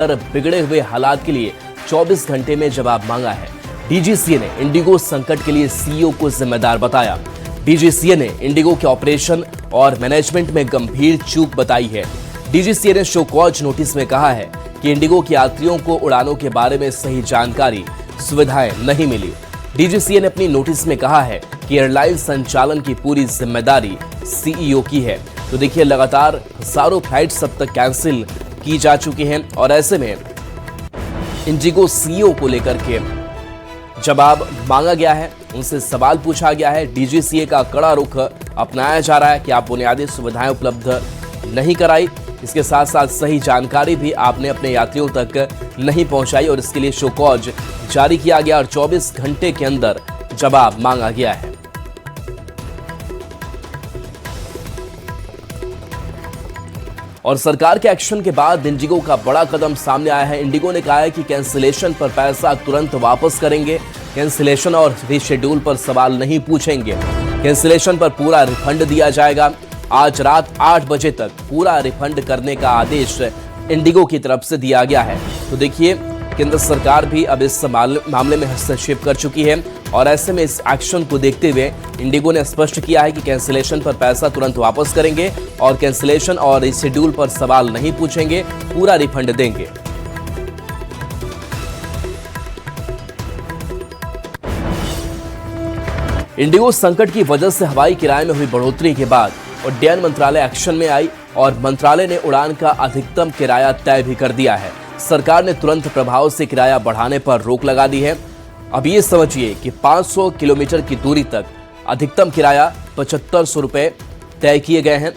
बिगड़े हुए हालात के लिए 24 घंटे में जवाब मांगा है। डीजीसीए ने इंडिगो संकट के लिए सीईओ को जिम्मेदार बताया। डीजीसीए ने इंडिगो के ऑपरेशन और मैनेजमेंट में गंभीर चूक बताई है। डीजीसीए ने शो कॉज नोटिस में कहा है कि इंडिगो के यात्रियों को उड़ानों के बारे में सही जानकारी, सुविधाएं नहीं मिली। डीजीसीए ने अपनी नोटिस में कहा है कि एयरलाइन संचालन की पूरी जिम्मेदारी सीईओ की है। तो देखिए, लगातार हजारों फ्लाइट्स अब तक कैंसिल की जा चुकी हैं और ऐसे में इंडिगो सीईओ को लेकर के जवाब मांगा गया है, उनसे सवाल पूछा गया है। डीजीसीए का कड़ा रुख अपनाया जा रहा है कि आप बुनियादी सुविधाएं उपलब्ध नहीं कराई, इसके साथ साथ सही जानकारी भी आपने अपने यात्रियों तक नहीं पहुंचाई और इसके लिए शो कॉज जारी किया गया और 24 घंटे के अंदर जवाब मांगा गया है। और सरकार के एक्शन के बाद इंडिगो का बड़ा कदम सामने आया है। इंडिगो ने कहा है कि कैंसिलेशन पर पैसा तुरंत वापस करेंगे, कैंसिलेशन और रीशेड्यूल पर सवाल नहीं पूछेंगे, कैंसिलेशन पर पूरा रिफंड दिया जाएगा। आज रात 8 बजे तक पूरा रिफंड करने का आदेश इंडिगो की तरफ से दिया गया है। तो देखिए, केंद्र सरकार भी अब इस मामले में हस्तक्षेप कर चुकी है और ऐसे में इस एक्शन को देखते हुए इंडिगो ने स्पष्ट किया है कि कैंसिलेशन पर पैसा तुरंत वापस करेंगे और कैंसिलेशन और रिशेड्यूल पर सवाल नहीं पूछेंगे, पूरा रिफंड देंगे। इंडिगो संकट की वजह से हवाई किराए में हुई बढ़ोतरी के बाद उड्डयन मंत्रालय एक्शन में आई और मंत्रालय ने उड़ान का अधिकतम किराया तय भी कर दिया है। सरकार ने तुरंत प्रभाव से किराया बढ़ाने पर रोक लगा दी है। अब ये समझिए कि 500 किलोमीटर की दूरी तक अधिकतम किराया 7500 रुपये तय किए गए हैं।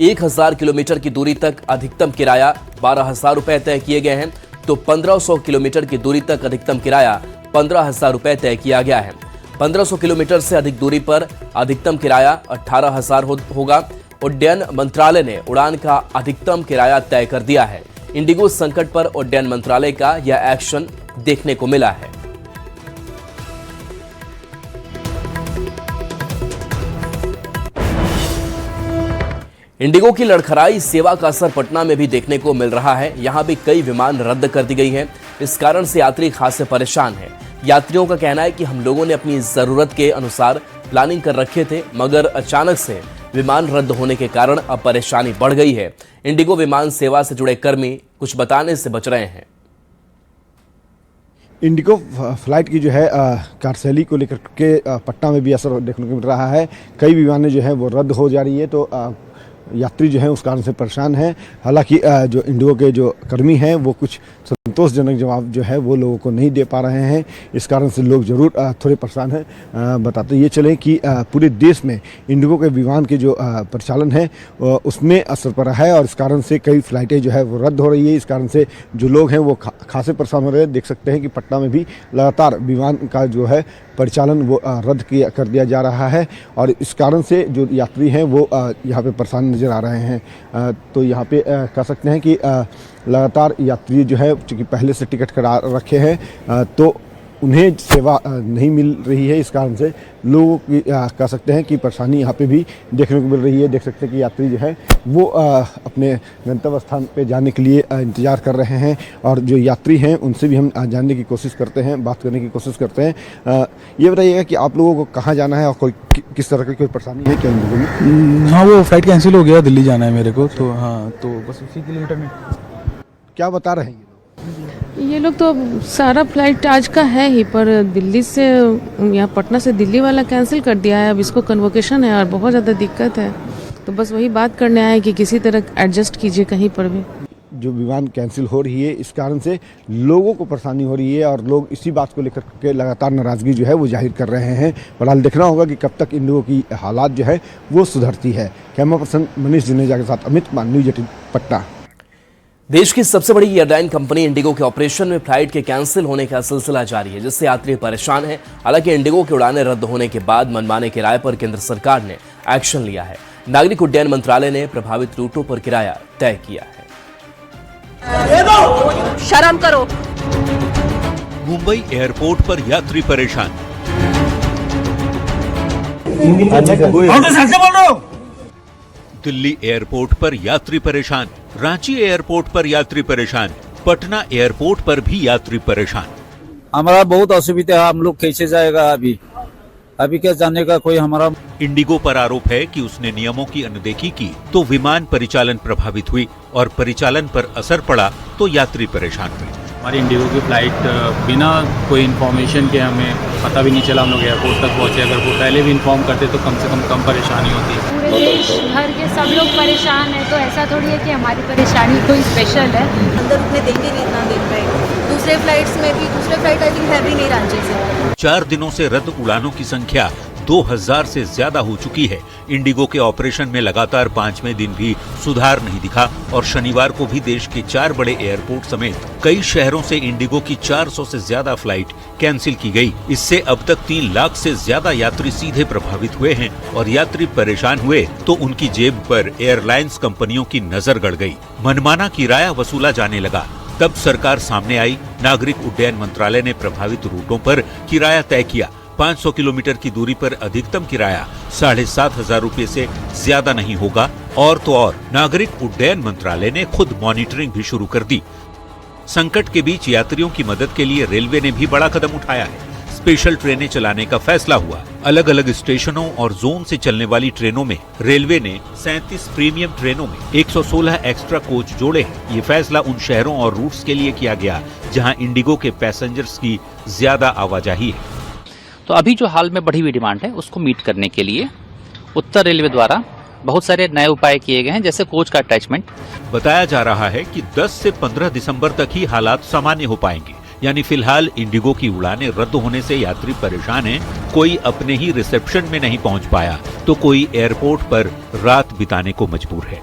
1000 किलोमीटर की दूरी तक अधिकतम किराया 12000 रुपये तय किए गए हैं। तो 1500 किलोमीटर की दूरी तक अधिकतम किराया 15000 रुपये तय किया गया है। 1500 किलोमीटर से अधिक दूरी पर अधिकतम किराया 18000 होगा। उड्डयन मंत्रालय ने उड़ान का अधिकतम किराया तय कर दिया है। इंडिगो संकट पर उड्डयन मंत्रालय का यह एक्शन देखने को मिला है। इंडिगो की लड़खड़ाई सेवा का असर पटना में भी देखने को मिल रहा है। यहां भी कई विमान रद्द कर दी गई हैं। इस कारण से यात्री खासे परेशान हैं। यात्रियों का कहना है कि हम लोगों ने अपनी जरूरत के अनुसार प्लानिंग कर रखे थे, मगर अचानक से विमान रद्द होने के कारण अब परेशानी बढ़ गई है। इंडिगो विमान सेवा से जुड़े कर्मी कुछ बताने से बच रहे हैं। इंडिगो फ्लाइट की जो है कार्यशैली को लेकर के पटना में भी असर देखने को मिल रहा है। कई विमानें जो है वो रद्द हो जा रही है, तो यात्री जो है उस कारण से परेशान है। हालांकि जो इंडिगो के जो कर्मी हैं वो कुछ संतोषजनक जवाब जो है वो लोगों को नहीं दे पा रहे हैं। इस कारण से लोग ज़रूर थोड़े परेशान हैं। बताते ये चलें कि पूरे देश में इंडिगो के विमान के जो परिचालन है उसमें असर पड़ा है और इस कारण से कई फ्लाइटें जो है वो रद्द हो रही है। इस कारण से जो लोग हैं वो खासे परेशान हो रहे हैं। देख सकते हैं कि पटना में भी लगातार विमान का जो है परिचालन वो रद्द कर दिया जा रहा है और इस कारण से जो यात्री हैं वो यहाँ पे परेशान नज़र आ रहे हैं। तो यहाँ पे कह सकते हैं कि लगातार यात्री जो है चूँकि पहले से टिकट करा रखे हैं तो उन्हें सेवा नहीं मिल रही है। इस कारण से लोगों की कह सकते हैं कि परेशानी यहाँ पे भी देखने को मिल रही है। देख सकते हैं कि यात्री जो है वो अपने गंतव्य स्थान पे जाने के लिए इंतज़ार कर रहे हैं और जो यात्री हैं उनसे भी हम जानने की कोशिश करते हैं, बात करने की कोशिश करते हैं। ये बताइएगा कि आप लोगों को कहाँ जाना है और कोई किस तरह की कोई परेशानी है क्या इंडिगो में? हाँ, वो फ्लाइट कैंसिल हो गया, दिल्ली जाना है मेरे को, तो हाँ, तो बस उसी किलोमीटर में। क्या बता रहे हैं ये लोग? तो सारा फ्लाइट आज का है ही, पर दिल्ली से यहाँ पटना से दिल्ली वाला कैंसिल कर दिया है। अब इसको कन्वोकेशन है और बहुत ज़्यादा दिक्कत है, तो बस वही बात करने आए कि किसी तरह एडजस्ट कीजिए कहीं पर भी। जो विमान कैंसिल हो रही है इस कारण से लोगों को परेशानी हो रही है और लोग इसी बात को लेकर के लगातार नाराज़गी जो है वो जाहिर कर रहे हैं। फिलहाल देखना होगा कि कब तक इंडिगो की हालात जो है वो सुधरती है। कैमरा पर्सन मनीष जुनेजा के साथ अमित कुमार, न्यूज़ 18 पटना। देश की सबसे बड़ी एयरलाइन कंपनी इंडिगो के ऑपरेशन में फ्लाइट के कैंसिल होने का सिलसिला जारी है, जिससे यात्री परेशान हैं। हालांकि इंडिगो की उड़ानें रद्द होने के बाद मनमाने किराए पर केंद्र सरकार ने एक्शन लिया है। नागरिक उड्डयन मंत्रालय ने प्रभावित रूटों पर किराया तय किया है। शर्म करो। मुंबई एयरपोर्ट पर यात्री परेशान। दिल्ली एयरपोर्ट पर यात्री परेशान। रांची एयरपोर्ट पर यात्री परेशान। पटना एयरपोर्ट पर भी यात्री परेशान। हमारा बहुत असुविधा है, हम लोग कैसे जाएगा अभी क्या जाने का कोई हमारा। इंडिगो पर आरोप है कि उसने नियमों की अनदेखी की तो विमान परिचालन प्रभावित हुई और परिचालन पर असर पड़ा तो यात्री परेशान हुए। हमारी इंडिगो की फ्लाइट बिना कोई इन्फॉर्मेशन के हमें पता भी नहीं चला, हम लोग एयरपोर्ट तक पहुंचे। अगर वो पहले भी इन्फॉर्म करते तो कम से कम परेशानी होती है। पूरे देश भर के सब लोग परेशान है, तो ऐसा थोड़ी है कि हमारी परेशानी कोई स्पेशल है। अंदर उतने देंगे नहीं इतना देर में। दूसरे फ्लाइट्स में भी, दूसरे फ्लाइट आई थिंक है भी नहीं रांची से। 4 दिनों से रद्द उड़ानों की संख्या 2000 से ज्यादा हो चुकी है। इंडिगो के ऑपरेशन में लगातार 5वें दिन भी सुधार नहीं दिखा और शनिवार को भी देश के 4 बड़े एयरपोर्ट समेत कई शहरों से इंडिगो की 400 से ज्यादा फ्लाइट कैंसिल की गई। इससे अब तक 3 लाख से ज्यादा यात्री सीधे प्रभावित हुए हैं और यात्री परेशान हुए तो उनकी जेब पर एयरलाइंस कंपनियों की नजर गड़ गई। मनमाना किराया वसूला जाने लगा। तब सरकार सामने आई। नागरिक उड्डयन मंत्रालय ने प्रभावित रूटों पर किराया तय किया। 500 किलोमीटर की दूरी पर अधिकतम किराया 7,500 रुपए से ज्यादा नहीं होगा। और तो और नागरिक उड्डयन मंत्रालय ने खुद मॉनिटरिंग भी शुरू कर दी। संकट के बीच यात्रियों की मदद के लिए रेलवे ने भी बड़ा कदम उठाया है। स्पेशल ट्रेनें चलाने का फैसला हुआ। अलग अलग स्टेशनों और जोन से चलने वाली ट्रेनों में रेलवे ने 37 प्रीमियम ट्रेनों में 116 एक्स्ट्रा कोच जोड़े हैं। ये फैसला उन शहरों और रूट्स के लिए किया गया जहां इंडिगो के पैसेंजर्स की ज्यादा आवाजाही है। तो अभी जो हाल में बढ़ी हुई डिमांड है उसको मीट करने के लिए उत्तर रेलवे द्वारा बहुत सारे नए उपाय किए गए हैं, जैसे कोच का अटैचमेंट। बताया जा रहा है कि 10 से 15 दिसंबर तक ही हालात सामान्य हो पाएंगे। यानी फिलहाल इंडिगो की उड़ानें रद्द होने से यात्री परेशान हैं। कोई अपने ही रिसेप्शन में नहीं पहुंच पाया तो कोई एयरपोर्ट पर रात बिताने को मजबूर है।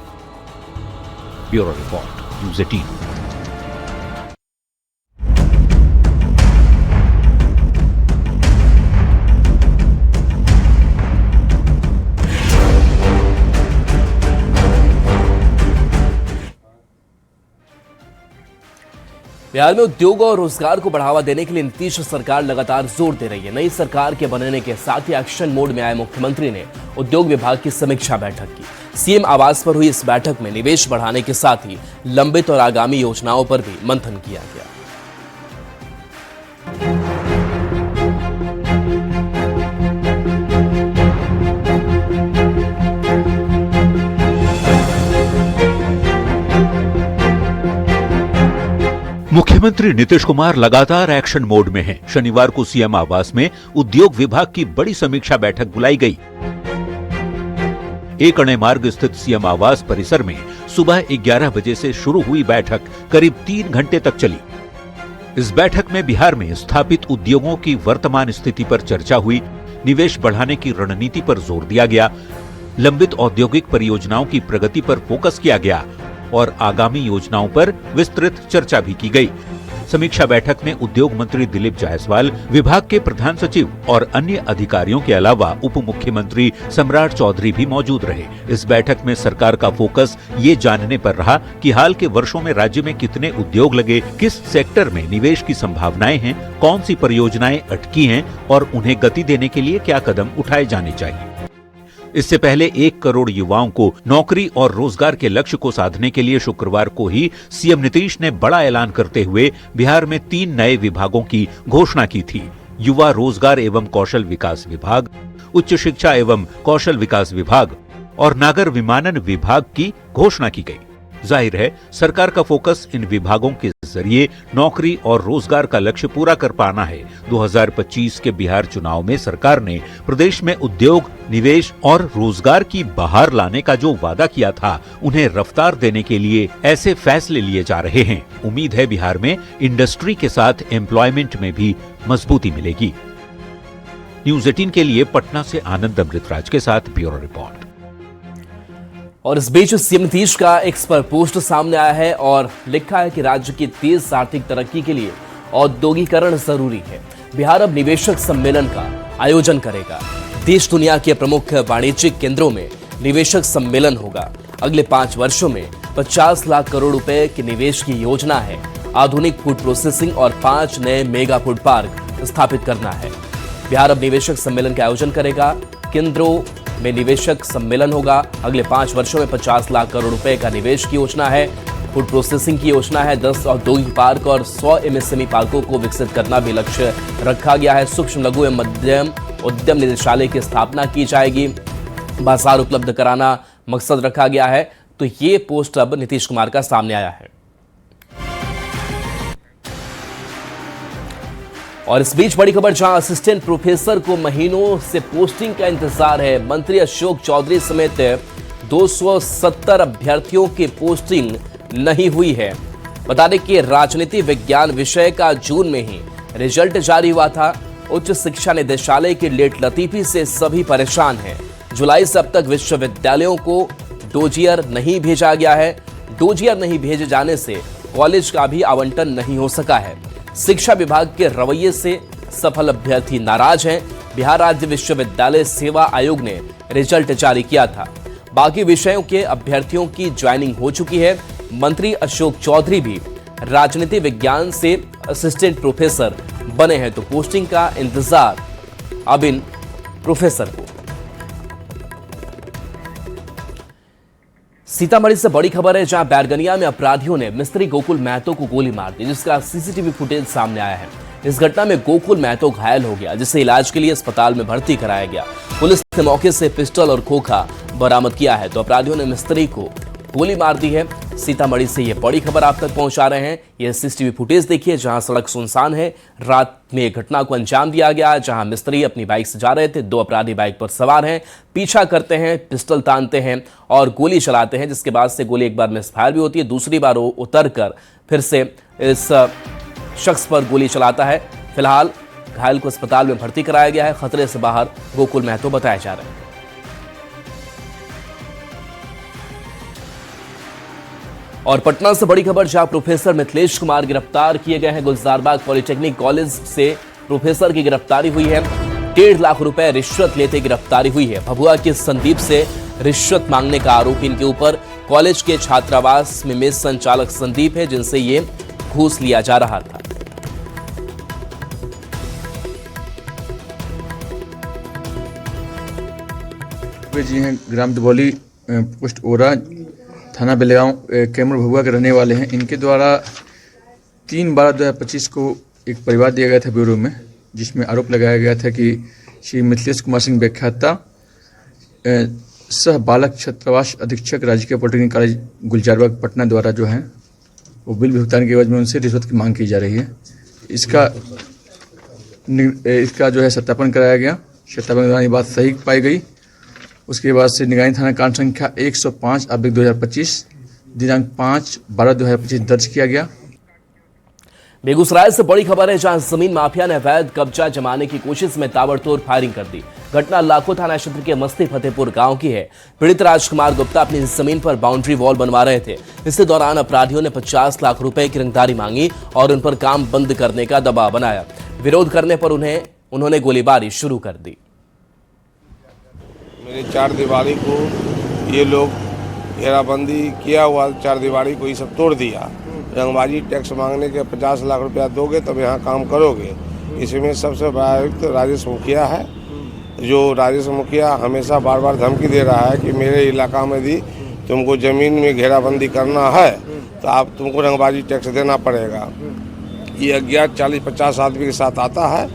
Bureau report, news 18। बिहार में उद्योग और रोजगार को बढ़ावा देने के लिए नीतीश सरकार लगातार जोर दे रही है। नई सरकार के बनने के साथ ही एक्शन मोड में आए मुख्यमंत्री ने उद्योग विभाग की समीक्षा बैठक की। सीएम आवास पर हुई इस बैठक में निवेश बढ़ाने के साथ ही लंबित और आगामी योजनाओं पर भी मंथन किया गया। मुख्यमंत्री नीतीश कुमार लगातार एक्शन मोड में हैं। शनिवार को सीएम आवास में उद्योग विभाग की बड़ी समीक्षा बैठक बुलाई गई। एक अणे मार्ग स्थित सीएम आवास परिसर में सुबह 11 बजे से शुरू हुई बैठक करीब 3 घंटे तक चली। इस बैठक में बिहार में स्थापित उद्योगों की वर्तमान स्थिति पर चर्चा हुई। निवेश बढ़ाने की रणनीति पर जोर दिया गया। लंबित औद्योगिक परियोजनाओं की प्रगति पर फोकस किया गया और आगामी योजनाओं पर विस्तृत चर्चा भी की गई। समीक्षा बैठक में उद्योग मंत्री दिलीप जायसवाल, विभाग के प्रधान सचिव और अन्य अधिकारियों के अलावा उप मुख्यमंत्री सम्राट चौधरी भी मौजूद रहे। इस बैठक में सरकार का फोकस ये जानने पर रहा कि हाल के वर्षों में राज्य में कितने उद्योग लगे, किस सेक्टर में निवेश की संभावनाएं हैं, कौन सी परियोजनाएं अटकी हैं और उन्हें गति देने के लिए क्या कदम उठाए जाने चाहिए। इससे पहले 1 करोड़ युवाओं को नौकरी और रोजगार के लक्ष्य को साधने के लिए शुक्रवार को ही सीएम नीतीश ने बड़ा ऐलान करते हुए बिहार में 3 नए विभागों की घोषणा की थी। युवा रोजगार एवं कौशल विकास विभाग, उच्च शिक्षा एवं कौशल विकास विभाग और नागर विमानन विभाग की घोषणा की गई। जाहिर है सरकार का फोकस इन विभागों के जरिए नौकरी और रोजगार का लक्ष्य पूरा कर पाना है। 2025 के बिहार चुनाव में सरकार ने प्रदेश में उद्योग, निवेश और रोजगार की बहार लाने का जो वादा किया था, उन्हें रफ्तार देने के लिए ऐसे फैसले लिए जा रहे हैं। उम्मीद है बिहार में इंडस्ट्री के साथ एम्प्लॉयमेंट में भी मजबूती मिलेगी। न्यूज़ 18 के लिए पटना से आनंद अमृतराज के साथ ब्यूरो रिपोर्ट। और इस बीच सीएम नीतीश का एक्स पर पोस्ट सामने आया है और लिखा है कि राज्य की तेज आर्थिक तरक्की के लिए औद्योगिकरण जरूरी है। बिहार अब निवेशक सम्मेलन का आयोजन करेगा। देश दुनिया के प्रमुख वाणिज्यिक केंद्रों में निवेशक सम्मेलन होगा। अगले 5 वर्षों में 50 लाख करोड़ रुपए के निवेश की योजना है। आधुनिक फूड प्रोसेसिंग और 5 नए मेगा फूड पार्क स्थापित करना है। बिहार अब निवेशक सम्मेलन का आयोजन करेगा। केंद्रों में निवेशक सम्मेलन होगा। अगले 5 वर्षों में 50 लाख करोड़ रुपए का निवेश की योजना है। फूड प्रोसेसिंग की योजना है। 10 औद्योगिक पार्क और 100 MSME पार्कों को विकसित करना भी लक्ष्य रखा गया है। सूक्ष्म लघु एवं मध्यम उद्यम निदेशालय की स्थापना की जाएगी। बाजार उपलब्ध कराना मकसद रखा गया है। तो ये पोस्ट अब नीतीश कुमार का सामने आया है। और इस बीच बड़ी खबर, जहां असिस्टेंट प्रोफेसर को महीनों से पोस्टिंग का इंतजार है। मंत्री अशोक चौधरी समेत 270 अभ्यर्थियों की पोस्टिंग नहीं हुई है। बता दें कि राजनीति विज्ञान विषय का जून में ही रिजल्ट जारी हुआ था। उच्च शिक्षा निदेशालय की लेट लतीफी से सभी परेशान हैं। जुलाई से अब तक विश्वविद्यालयों को डोजियर नहीं भेजा गया है। डोजियर नहीं भेजे जाने से कॉलेज का भी आवंटन नहीं हो सका है। शिक्षा विभाग के रवैये से सफल अभ्यर्थी नाराज हैं। बिहार राज्य विश्वविद्यालय सेवा आयोग ने रिजल्ट जारी किया था। बाकी विषयों के अभ्यर्थियों की ज्वाइनिंग हो चुकी है। मंत्री अशोक चौधरी भी राजनीति विज्ञान से असिस्टेंट प्रोफेसर बने हैं, तो पोस्टिंग का इंतजार अब इन प्रोफेसर को। सीतामढ़ी से बड़ी खबर है, जहां बैरगनिया में अपराधियों ने मिस्त्री गोकुल महतो को गोली मार दी, जिसका सीसीटीवी फुटेज सामने आया है। इस घटना में गोकुल महतो घायल हो गया, जिसे इलाज के लिए अस्पताल में भर्ती कराया गया। पुलिस ने मौके से पिस्टल और खोखा बरामद किया है। तो अपराधियों ने मिस्त्री को गोली मार दी है। सीतामढ़ी से यह बड़ी खबर आप तक पहुंचा रहे हैं। यह सीसीटीवी फुटेज देखिए, जहां सड़क सुनसान है। रात में घटना को अंजाम दिया गया, जहां मिस्त्री अपनी बाइक से जा रहे थे। 2 अपराधी बाइक पर सवार हैं, पीछा करते हैं, पिस्टल तानते हैं और गोली चलाते हैं, जिसके बाद से गोली एक बार मिसफायर भी होती है। दूसरी बार वो उतर कर फिर से इस शख्स पर गोली चलाता है। फिलहाल घायल को अस्पताल में भर्ती कराया गया है। खतरे से बाहर गोकुल महतो बताए जा रहे हैं। और पटना से बड़ी खबर, जहां प्रोफेसर मिथिलेश कुमार गिरफ्तार किए गए हैं। गुलजारबाग पॉलिटेक्निक कॉलेज से प्रोफेसर की गिरफ्तारी हुई है। 1.5 लाख रुपए रिश्वत लेते गिरफ्तारी हुई है। भभुआ के संदीप से रिश्वत मांगने का आरोप इनके ऊपर। कॉलेज के छात्रावास में मेस संचालक संदीप है, जिनसे ये घूस लिया जा रहा था। जी हैं ग्राम दबौली पोस्ट ओरा थाना बेलगांव कैमूर भभुआ के रहने वाले हैं। इनके द्वारा 3/12/2025 को एक परिवार दिया गया था ब्यूरो में, जिसमें आरोप लगाया गया था कि श्री मिथिलेश कुमार सिंह व्याख्याता सह बालक छात्रावास अधीक्षक राजकीय पॉलिटेक्निक कॉलेज गुलजारबाग पटना द्वारा जो है वो बिल भुगतान के एवज में उनसे रिश्वत की मांग की जा रही है। इसका जो है सत्यापन कराया गया। सत्यापन के दौरान ये बात सही पाई गई। उसके बाद से निगरानी थाना कांड संख्या 105/2025 दिनांक 5/12/2025 दर्ज किया गया। बेगूसराय से बड़ी खबर है, जहां जमीन माफिया ने अवैध कब्जा जमाने की कोशिश में ताबड़तोड़ फायरिंग कर दी। घटना लाखों थाना क्षेत्र के मस्ती फतेहपुर गांव की है। पीड़ित राजकुमार गुप्ता अपनी जमीन पर बाउंड्री वॉल बनवा रहे थे। इसी दौरान अपराधियों ने 50 लाख रुपए की रंगदारी मांगी और उन पर काम बंद करने का दबाव बनाया। विरोध करने पर उन्होंने गोलीबारी शुरू कर दी। मेरी 4 दीवारी को ये लोग घेराबंदी किया हुआ, 4 दीवारी को ये सब तोड़ दिया। रंगबाजी टैक्स मांगने के 50 लाख रुपया दोगे तब यहाँ काम करोगे। इसमें सबसे बड़ा आयुक्त राजेश मुखिया है, जो राजेश मुखिया हमेशा बार बार धमकी दे रहा है कि मेरे इलाका में भी तुमको ज़मीन में घेराबंदी करना है तो आप तुमको रंगबाजी टैक्स देना पड़ेगा। ये अज्ञात 40-50 आदमी के साथ आता है,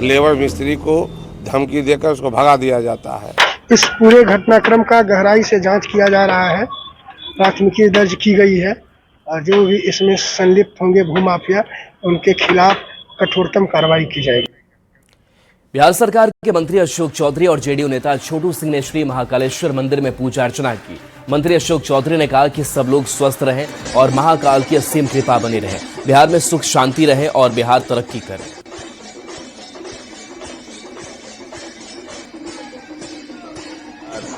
लेबर मिस्त्री को धमकी देकर उसको भगा दिया जाता है। इस पूरे घटनाक्रम का गहराई से जांच किया जा रहा है। प्राथमिकी दर्ज की गई है और जो भी इसमें संलिप्त होंगे भूमाफिया, उनके खिलाफ कठोरतम कार्रवाई की जाएगी। बिहार सरकार के मंत्री अशोक चौधरी और जेडीयू नेता छोटू सिंह ने श्री महाकालेश्वर मंदिर में पूजा अर्चना की। मंत्री अशोक चौधरी ने कहा कि सब लोग स्वस्थ रहें और महाकाल की असीम कृपा बनी रहे, बिहार में सुख शांति रहे और बिहार तरक्की करे।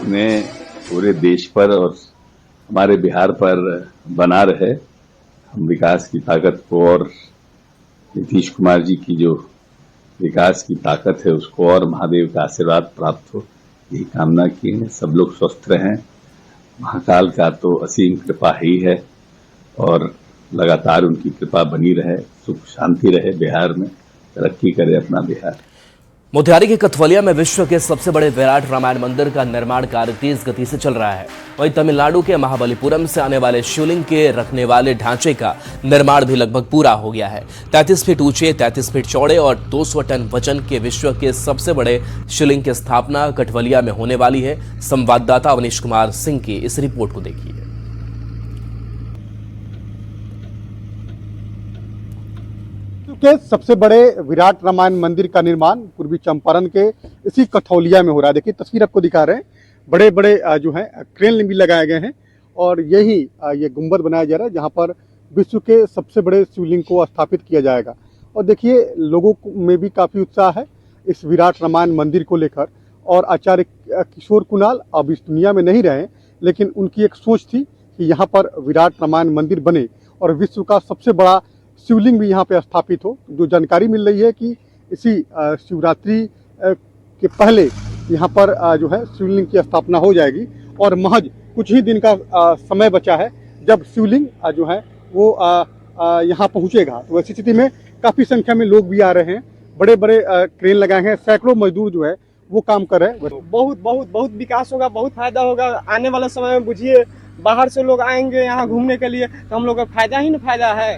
में पूरे देश पर और हमारे बिहार पर बना रहे। हम विकास की ताकत को और नीतीश कुमार जी की जो विकास की ताकत है उसको और महादेव का आशीर्वाद प्राप्त हो, यही कामना की है। सब लोग स्वस्थ रहें, महाकाल का तो असीम कृपा ही है और लगातार उनकी कृपा बनी रहे, सुख शांति रहे, बिहार में तरक्की करे अपना बिहार। मोतिहारी के कथवलिया में विश्व के सबसे बड़े विराट रामायण मंदिर का निर्माण कार्य तेज गति से चल रहा है। वहीं तमिलनाडु के महाबलीपुरम से आने वाले शिवलिंग के रखने वाले ढांचे का निर्माण भी लगभग पूरा हो गया है। 33 फीट ऊंचे, 33 फीट चौड़े और 200 टन वजन के विश्व के सबसे बड़े शिवलिंग की स्थापना कथवलिया में होने वाली है। संवाददाता अवनीश कुमार सिंह की इस रिपोर्ट को देखिए। के सबसे बड़े विराट रामायण मंदिर का निर्माण पूर्वी चंपारण के इसी कथौलिया में हो रहा है। देखिए तस्वीर आपको दिखा रहे हैं, बड़े बड़े जो है क्रेन भी लगाए गए हैं और यही ये गुंबद बनाया जा रहा है जहां पर विश्व के सबसे बड़े शिवलिंग को स्थापित किया जाएगा। और देखिए लोगों में भी काफ़ी उत्साह है इस विराट रामायण मंदिर को लेकर। और आचार्य किशोर कुणाल अब इस दुनिया में नहीं रहे, लेकिन उनकी एक सोच थी कि यहाँ पर विराट रामायण मंदिर बने और विश्व का सबसे बड़ा शिवलिंग भी यहाँ पे स्थापित हो। जो जानकारी मिल रही है कि इसी शिवरात्रि के पहले यहाँ पर जो है शिवलिंग की स्थापना हो जाएगी और महज कुछ ही दिन का समय बचा है जब शिवलिंग जो है वो यहाँ पहुँचेगा। तो ऐसी स्थिति में काफ़ी संख्या में लोग भी आ रहे हैं, बड़े बड़े क्रेन लगाए हैं, सैकड़ों मजदूर जो है वो काम कर रहे हैं। बहुत विकास होगा, बहुत फायदा होगा। आने वाले समय में बुझिए बाहर से लोग आएंगे यहाँ घूमने के लिए तो हम लोग का फायदा ही ना फायदा है।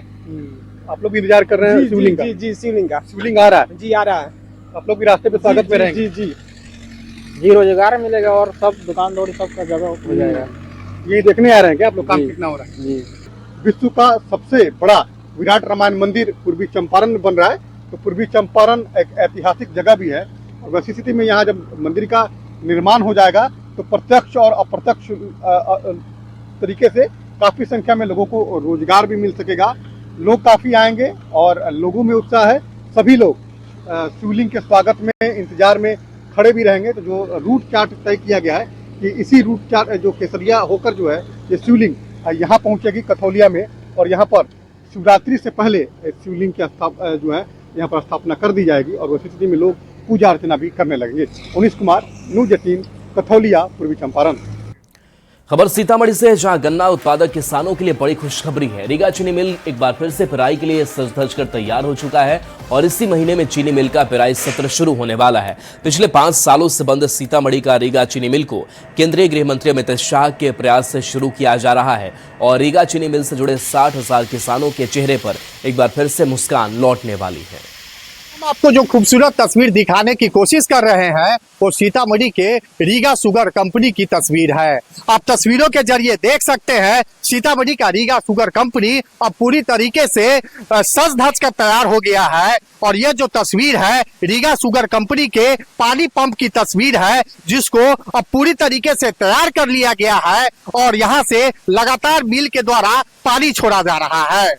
आप लोग भी इंतजार कर रहे हैं शिवलिंग का? जी शिवलिंग का। शिवलिंग आ रहा है? जी आ रहा है। आप लोग भी रास्ते पे स्वागत में रहेंगे? जी रोजगार मिलेगा और सब दुकान दौड़ी सब का जगह हो जाएगा। ये देखने आ रहे हैं क्या आप लोग काम कितना हो रहा है? जी। विश्व का सबसे बड़ा विराट रामायण मंदिर पूर्वी चंपारण में बन रहा है। तो पूर्वी चंपारण एक ऐतिहासिक जगह भी है और वैसी स्थिति में यहाँ जब मंदिर का निर्माण हो जाएगा तो प्रत्यक्ष और अप्रत्यक्ष तरीके से काफी संख्या में लोगों को रोजगार भी मिल सकेगा। लोग काफी आएंगे और लोगों में उत्साह है। सभी लोग शिवलिंग के स्वागत में इंतजार में खड़े भी रहेंगे। तो जो रूट चार्ट तय किया गया है कि इसी रूट चार्ट जो केसरिया होकर जो है ये शिवलिंग यहाँ पहुँचेगी कथौलिया में और यहाँ पर शिवरात्रि से पहले शिवलिंग की जो है यहाँ पर स्थापना कर दी जाएगी और वैसी स्थिति में लोग पूजा अर्चना भी करने लगेंगे। अवनीश कुमार, न्यूज़ 18, कथौलिया, पूर्वी चंपारण। खबर सीतामढ़ी से, जहां गन्ना उत्पादक किसानों के लिए बड़ी खुशखबरी है। रीगा चीनी मिल एक बार फिर से पेराई के लिए सज धज कर तैयार हो चुका है और इसी महीने में चीनी मिल का पेराई सत्र शुरू होने वाला है। पिछले 5 सालों से बंद सीतामढ़ी का रीगा चीनी मिल को केंद्रीय गृह मंत्री अमित शाह के प्रयास से शुरू किया जा रहा है और रीगा चीनी मिल से जुड़े 60,000 किसानों के चेहरे पर एक बार फिर से मुस्कान लौटने वाली है। हम आपको जो खूबसूरत तस्वीर दिखाने की कोशिश कर रहे हैं वो सीतामढ़ी के रीगा शुगर कंपनी की तस्वीर है। आप तस्वीरों के जरिए देख सकते हैं सीतामढ़ी का रीगा शुगर कंपनी अब पूरी तरीके से सज धज कर तैयार हो गया है और यह जो तस्वीर है रीगा शुगर कंपनी के पानी पंप की तस्वीर है जिसको अब पूरी तरीके से तैयार कर लिया गया है और यहाँ से लगातार मिल के द्वारा पानी छोड़ा जा रहा है।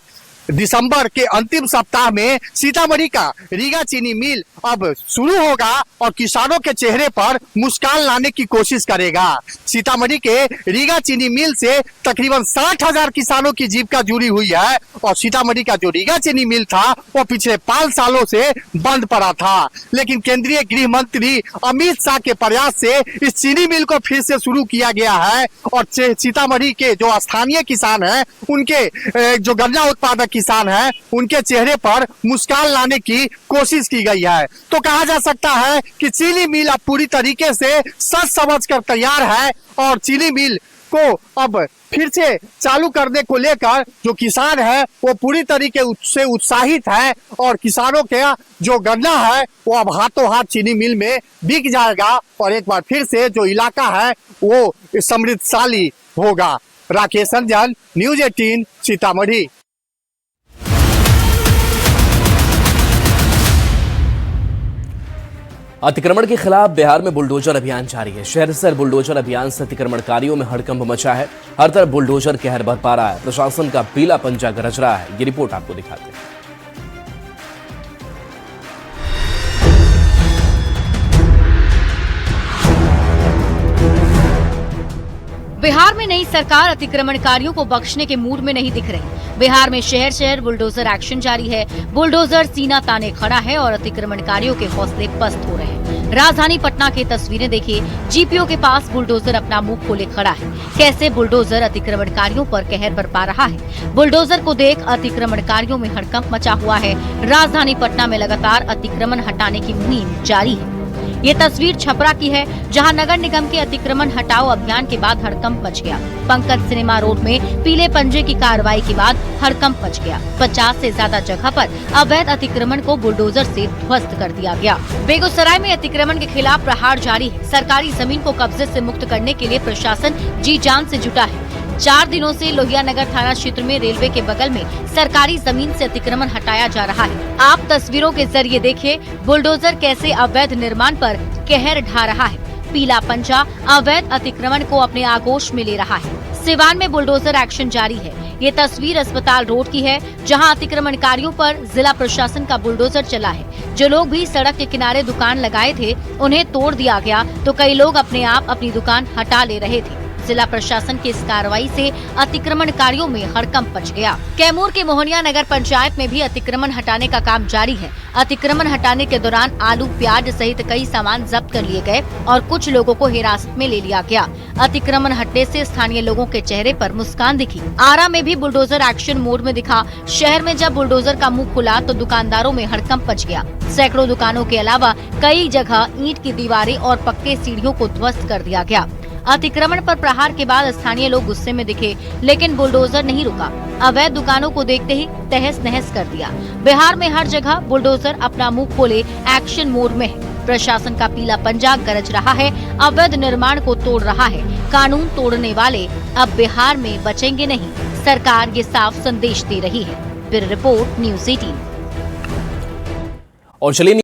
दिसंबर के अंतिम सप्ताह में सीतामढ़ी का रीगा चीनी मिल अब शुरू होगा और किसानों के चेहरे पर मुस्कान लाने की कोशिश करेगा। सीतामढ़ी के रीगा चीनी मिल से तकरीबन 60,000 किसानों की जीविका जुड़ी हुई है और सीतामढ़ी का जो रीगा चीनी मिल था वो पिछले 5 सालों से बंद पड़ा था, लेकिन केंद्रीय गृह मंत्री अमित शाह के प्रयास से इस चीनी मिल को फिर से शुरू किया गया है और सीतामढ़ी के जो स्थानीय किसान हैं उनके जो गन्ना उत्पादक किसान हैं उनके चेहरे पर मुस्कान लाने की कोशिश की गई है। तो कहा जा सकता है कि चीनी मिल अब पूरी तरीके से सज समझ कर तैयार है और चीनी मिल को अब फिर से चालू करने को लेकर जो किसान है वो पूरी तरीके से उत्साहित है और किसानों के जो गन्ना है वो अब हाथों हाथ चीनी मिल में बिक जाएगा और एक बार फिर से जो इलाका है वो समृद्धशाली होगा। राकेश रंजन, न्यूज़ 18, सीतामढ़ी। अतिक्रमण के खिलाफ बिहार में बुलडोजर अभियान जारी है। शहर से बुलडोजर अभियान से अतिक्रमणकारियों में हड़कंप मचा है। हर तरफ बुलडोजर कहर बरपा रहा है। प्रशासन का पीला पंजा गरज रहा है। ये रिपोर्ट आपको दिखाते हैं। बिहार में नई सरकार अतिक्रमणकारियों को बख्शने के मूड में नहीं दिख रही। बिहार में शहर शहर बुलडोजर एक्शन जारी है। बुलडोजर सीना ताने खड़ा है और अतिक्रमणकारियों के हौसले पस्त हो रहे हैं। राजधानी पटना की तस्वीरें देखिए। जीपीओ के पास बुलडोजर अपना मुंह खोले खड़ा है। कैसे बुलडोजर अतिक्रमणकारियों पर कहर बरपा रहा है। बुलडोजर को देख अतिक्रमणकारियों में हड़कंप मचा हुआ है। राजधानी पटना में लगातार अतिक्रमण हटाने की मुहिम जारी है। ये तस्वीर छपरा की है, जहां नगर निगम के अतिक्रमण हटाओ अभियान के बाद हड़कंप मच गया। पंकज सिनेमा रोड में पीले पंजे की कार्रवाई के बाद हड़कंप मच गया। 50 से ज्यादा जगह पर अवैध अतिक्रमण को बुलडोजर से ध्वस्त कर दिया गया। बेगूसराय में अतिक्रमण के खिलाफ प्रहार जारी है। सरकारी जमीन को कब्जे से मुक्त करने के लिए प्रशासन जी जान से जुटा है। 4 दिनों से लोहिया नगर थाना क्षेत्र में रेलवे के बगल में सरकारी जमीन से अतिक्रमण हटाया जा रहा है। आप तस्वीरों के जरिए देखिए बुलडोजर कैसे अवैध निर्माण पर कहर ढा रहा है। पीला पंजा अवैध अतिक्रमण को अपने आगोश में ले रहा है। सिवान में बुलडोजर एक्शन जारी है। ये तस्वीर अस्पताल रोड की है, जहां अतिक्रमणकारियों पर जिला प्रशासन का बुलडोजर चला है। जो लोग भी सड़क के किनारे दुकान लगाए थे, उन्हें तोड़ दिया गया, तो कई लोग अपने आप अपनी दुकान हटा ले रहे थे। जिला प्रशासन की इस कार्रवाई से अतिक्रमणकारियों में हड़कंप मच गया। कैमूर के मोहनिया नगर पंचायत में भी अतिक्रमण हटाने का काम जारी है। अतिक्रमण हटाने के दौरान आलू, प्याज सहित कई सामान जब्त कर लिए गए और कुछ लोगों को हिरासत में ले लिया गया। अतिक्रमण हटने से स्थानीय लोगों के चेहरे पर मुस्कान दिखी। आरा में भी बुलडोजर एक्शन मोड में दिखा। शहर में जब बुलडोजर का मुंह खुला तो दुकानदारों में हड़कंप मच गया। सैकड़ों दुकानों के अलावा कई जगह ईंट की दीवारें और पक्के सीढ़ियों को ध्वस्त कर दिया गया। अतिक्रमण पर प्रहार के बाद स्थानीय लोग गुस्से में दिखे, लेकिन बुलडोजर नहीं रुका। अवैध दुकानों को देखते ही तहस नहस कर दिया। बिहार में हर जगह बुलडोजर अपना मुंह खोले एक्शन मोड में है। प्रशासन का पीला पंजा गरज रहा है, अवैध निर्माण को तोड़ रहा है। कानून तोड़ने वाले अब बिहार में बचेंगे नहीं, सरकार ये साफ संदेश दे रही है। Bureau report, news 18। और चलिए